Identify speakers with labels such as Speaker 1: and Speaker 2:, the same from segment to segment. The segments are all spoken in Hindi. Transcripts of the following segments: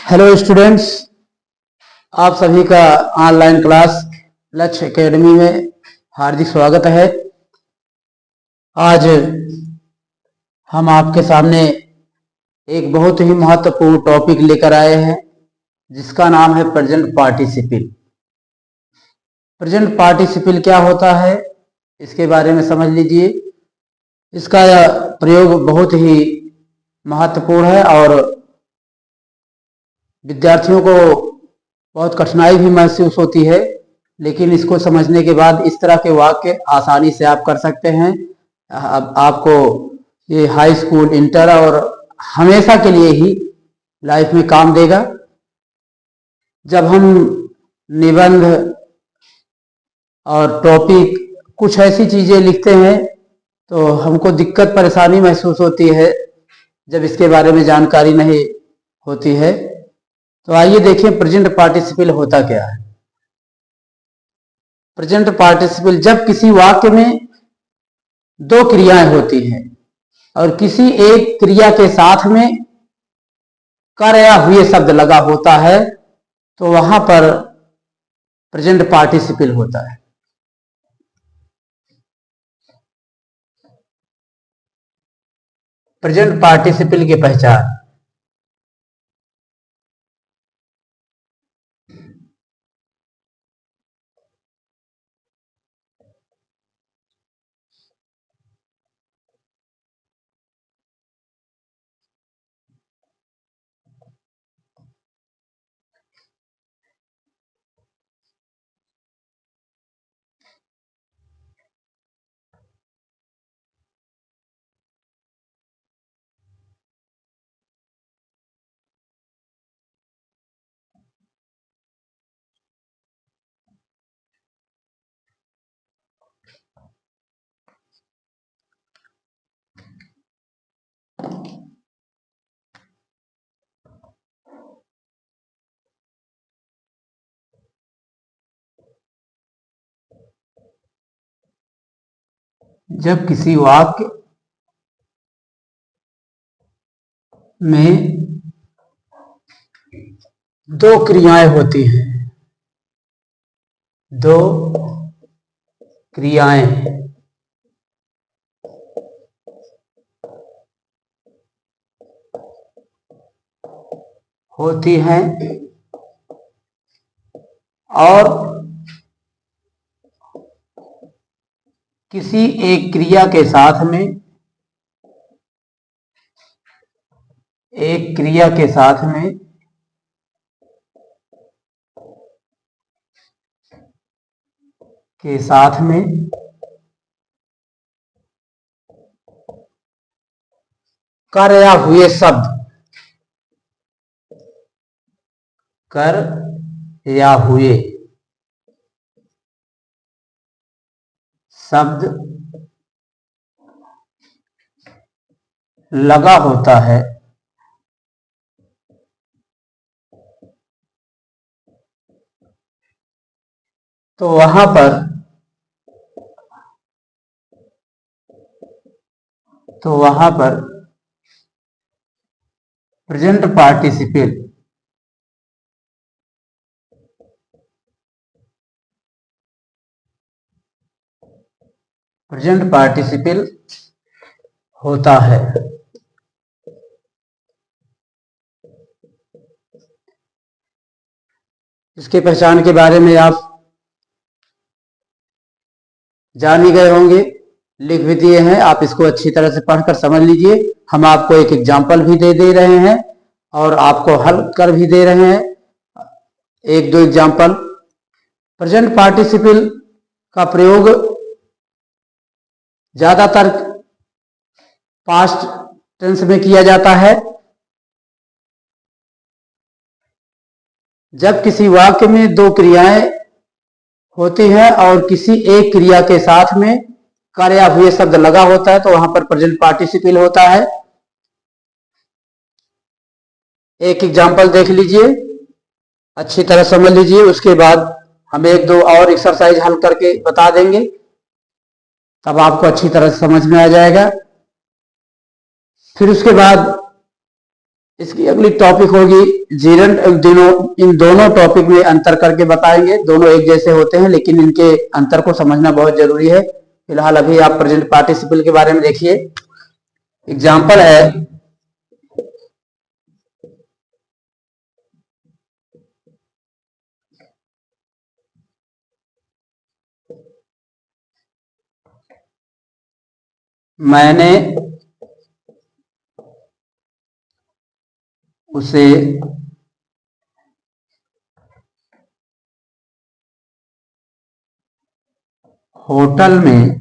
Speaker 1: हेलो स्टूडेंट्स, आप सभी का ऑनलाइन क्लास लक्ष्य एकेडमी में हार्दिक स्वागत है। आज हम आपके सामने एक बहुत ही महत्वपूर्ण टॉपिक लेकर आए हैं जिसका नाम है प्रेजेंट पार्टिसिपल। प्रेजेंट पार्टिसिपल क्या होता है इसके बारे में समझ लीजिए। इसका प्रयोग बहुत ही महत्वपूर्ण है और विद्यार्थियों को बहुत कठिनाई भी महसूस होती है, लेकिन इसको समझने के बाद इस तरह के वाक्य आसानी से आप कर सकते हैं। अब आपको ये हाई स्कूल, इंटर और हमेशा के लिए ही लाइफ में काम देगा। जब हम निबंध और टॉपिक कुछ ऐसी चीजें लिखते हैं तो हमको दिक्कत परेशानी महसूस होती है जब इसके बारे में जानकारी नहीं होती है। तो आइए देखें प्रेजेंट पार्टिसिपल होता क्या है। प्रेजेंट पार्टिसिपल जब किसी वाक्य में दो क्रियाएं होती हैं और किसी एक क्रिया के साथ में कर या हुए शब्द लगा होता है तो वहां पर प्रेजेंट पार्टिसिपल होता है। प्रेजेंट पार्टिसिपल की पहचान। जब किसी वाक्य में दो क्रियाएं होती हैं, दो क्रियाएं होती हैं और किसी एक क्रिया के साथ में कर या हुए शब्द लगा होता है तो वहां पर प्रेजेंट पार्टिसिपल होता है। इसके पहचान के बारे में आप जान ही गए होंगे, लिख भी दिए हैं। आप इसको अच्छी तरह से पढ़कर समझ लीजिए। हम आपको एक एग्जाम्पल भी दे रहे हैं और आपको हल कर भी दे रहे हैं, एक दो एग्जाम्पल। प्रेजेंट पार्टिसिपल का प्रयोग ज्यादातर पास्ट टेंस में किया जाता है। जब किसी वाक्य में दो क्रियाएं होती हैं और किसी एक क्रिया के साथ में कर या हुए शब्द लगा होता है तो वहां पर प्रेजेंट पार्टिसिपल होता है। एक एग्जाम्पल देख लीजिए, अच्छी तरह समझ लीजिए, उसके बाद हम एक दो और एक्सरसाइज हल करके बता देंगे, तब आपको अच्छी तरह से समझ में आ जाएगा। फिर उसके बाद इसकी अगली टॉपिक होगी जीरंड। इन दोनों टॉपिक में अंतर करके बताएंगे। दोनों एक जैसे होते हैं लेकिन इनके अंतर को समझना बहुत जरूरी है। फिलहाल अभी आप प्रेजेंट पार्टिसिपल के बारे में देखिए। एग्जाम्पल है, मैंने उसे होटल में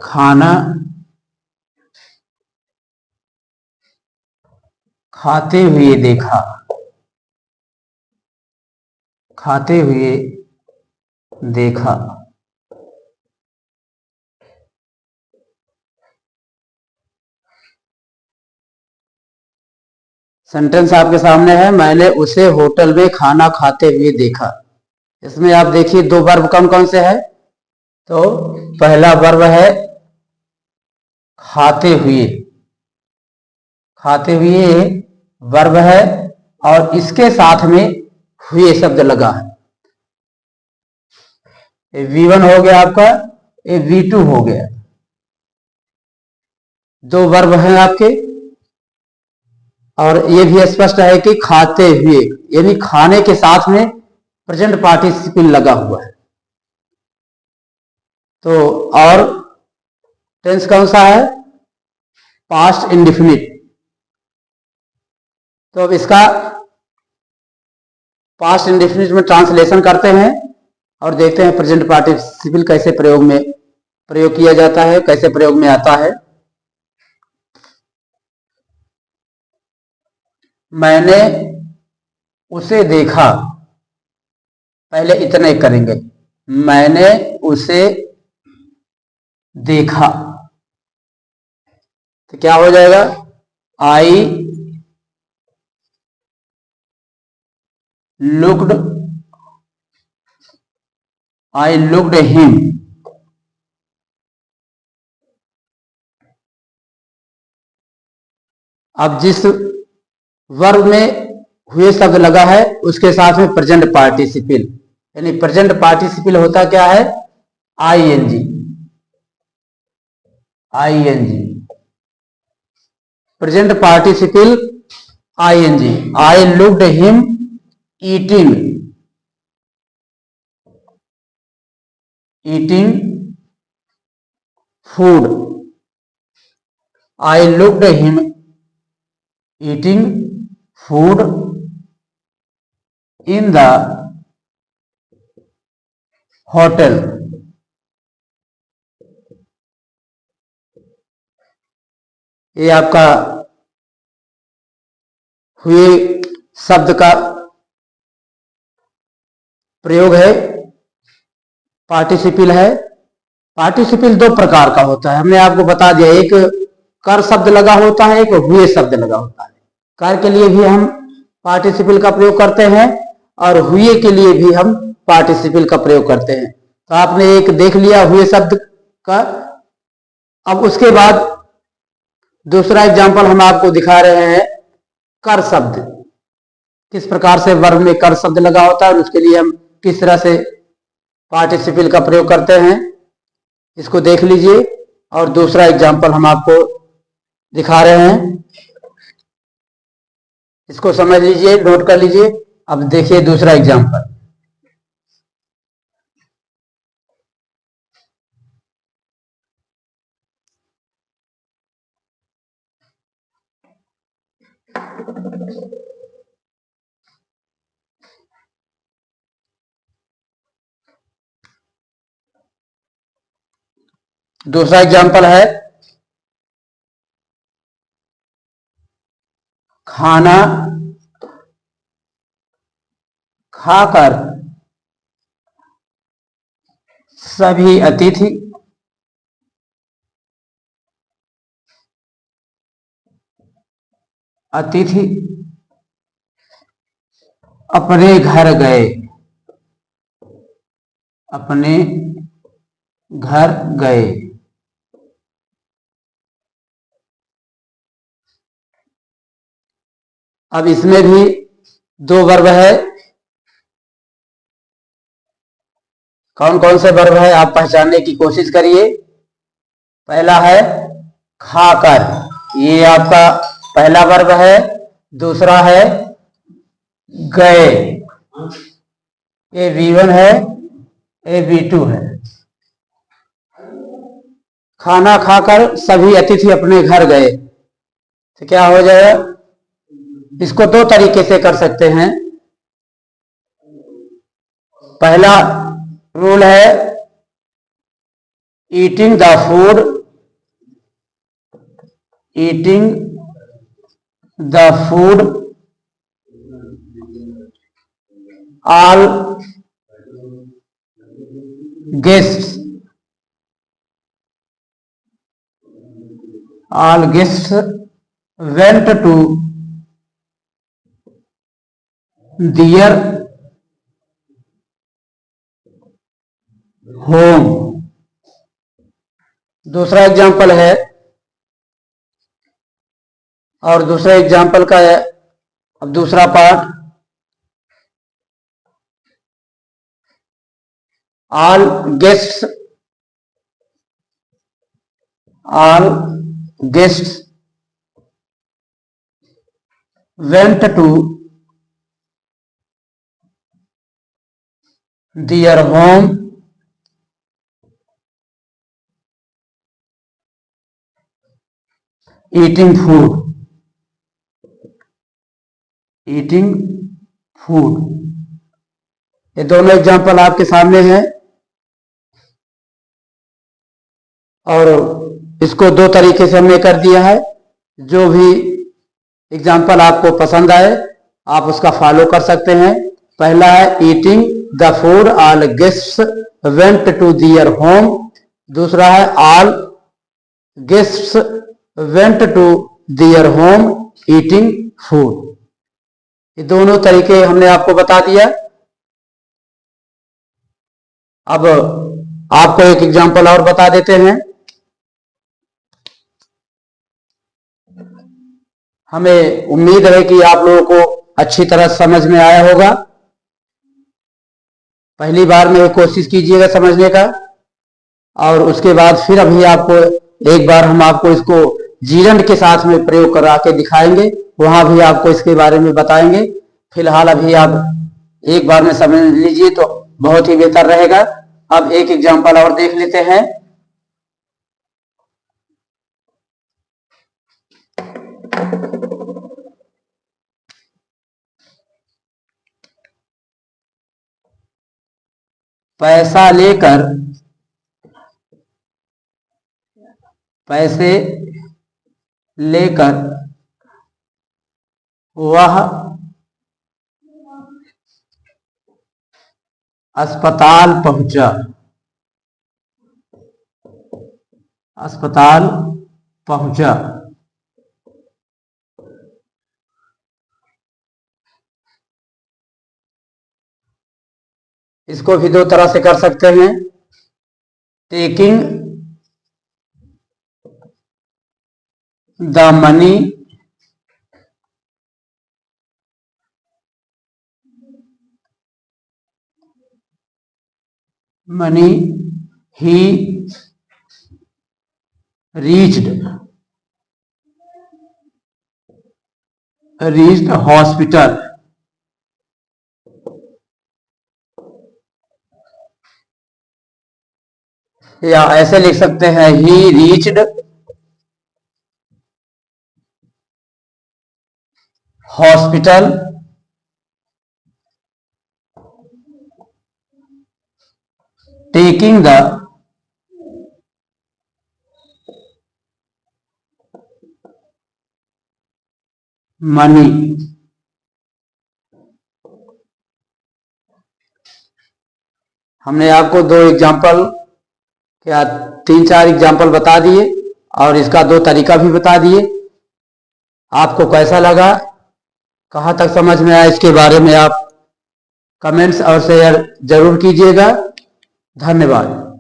Speaker 1: खाना खाते हुए देखा। खाते हुए देखा। सेंटेंस आपके सामने है, मैंने उसे होटल में खाना खाते हुए देखा। इसमें आप देखिए दो वर्ब कौन कौन से है। तो पहला वर्ब है खाते हुए। खाते हुए वर्ब है और इसके साथ में हुए शब्द लगा है। V1 हो गया आपका, ये V2 हो गया। दो वर्ब हैं आपके। और ये भी स्पष्ट है कि खाते हुए यानी खाने के साथ में प्रेजेंट पार्टिसिपल लगा हुआ है। तो और टेंस कौन सा है, पास्ट इंडिफिनिट। तो अब इसका पास्ट इंडिफिनिट में ट्रांसलेशन करते हैं और देखते हैं प्रेजेंट पार्टिसिपल कैसे प्रयोग किया जाता है, कैसे प्रयोग में आता है। मैंने उसे देखा, पहले इतने करेंगे, मैंने उसे देखा। तो क्या हो जाएगा, आई लुक्ड हिम। अब जिस वर्ब में हुए शब्द लगा है उसके साथ में प्रेजेंट पार्टिसिपल, यानी प्रेजेंट पार्टिसिपल होता क्या है, ING. Present participle ING. I looked him eating food. I looked him eating food in the hotel. ये आपका हुए शब्द का प्रयोग है, पार्टिसिपल है। पार्टिसिपल दो प्रकार का होता है, हमने आपको बता दिया। एक कर शब्द लगा होता है, एक हुए शब्द लगा होता है। कर के लिए भी हम पार्टिसिपल का प्रयोग करते हैं और हुए के लिए भी हम पार्टिसिपल का प्रयोग करते हैं। तो आपने एक देख लिया हुए शब्द का। अब उसके बाद दूसरा एग्जाम्पल हम आपको दिखा रहे हैं कर शब्द, किस प्रकार से वर्ब में कर शब्द लगा होता है और उसके लिए हम किस तरह से पार्टिसिपल का प्रयोग करते हैं, इसको देख लीजिए। और दूसरा एग्जाम्पल हम आपको दिखा रहे हैं, इसको समझ लीजिए, नोट कर लीजिए। अब देखिए दूसरा एग्जाम्पल। दूसरा एग्जाम्पल है खाना खाकर सभी अतिथि अपने घर गए। अपने घर गए। अब इसमें भी दो वर्ब है। कौन कौन से वर्ब है आप पहचानने की कोशिश करिए। पहला है खाकर, ये आपका पहला वर्ब है। दूसरा है गए, ये V1 है, ये V2 है। खाना खाकर सभी अतिथि अपने घर गए, तो क्या हो जाएगा? इसको दो तरीके से कर सकते हैं। पहला रूल है eating the food, eating the food all guests, all guests went to their home। दूसरा एग्जाम्पल है, और दूसरे एग्जाम्पल का है अब दूसरा part. all guests went to their home eating food, eating food। ये दोनों एग्जाम्पल आपके सामने हैं, और इसको दो तरीके से हमने कर दिया है। जो भी एग्जाम्पल आपको पसंद आए आप उसका फॉलो कर सकते हैं। पहला है eating the food all guests went to their home. दूसरा है all guests went to their home eating food. ये दोनों तरीके हमने आपको बता दिया। अब आपको एक एग्जाम्पल और बता देते हैं। हमें उम्मीद है कि आप लोगों को अच्छी तरह समझ में आया होगा। पहली बार में कोशिश कीजिएगा समझने का, और उसके बाद फिर अभी आपको एक बार हम आपको इसको जीरंड के साथ में प्रयोग करा के दिखाएंगे, वहां भी आपको इसके बारे में बताएंगे। फिलहाल अभी आप एक बार में समझ लीजिए तो बहुत ही बेहतर रहेगा। अब एक एग्जाम्पल और देख लेते हैं। पैसे लेकर वह अस्पताल पहुंचा, अस्पताल पहुंचा। इसको भी दो तरह से कर सकते हैं। Taking the money he reached hospital। या ऐसे लिख सकते हैं he reached hospital taking the money। हमने आपको दो एग्जाम्पल, क्या तीन चार एग्जाम्पल बता दिए, और इसका दो तरीका भी बता दिए। आपको कैसा लगा, कहाँ तक समझ में आया, इसके बारे में आप कमेंट्स और शेयर जरूर कीजिएगा। धन्यवाद।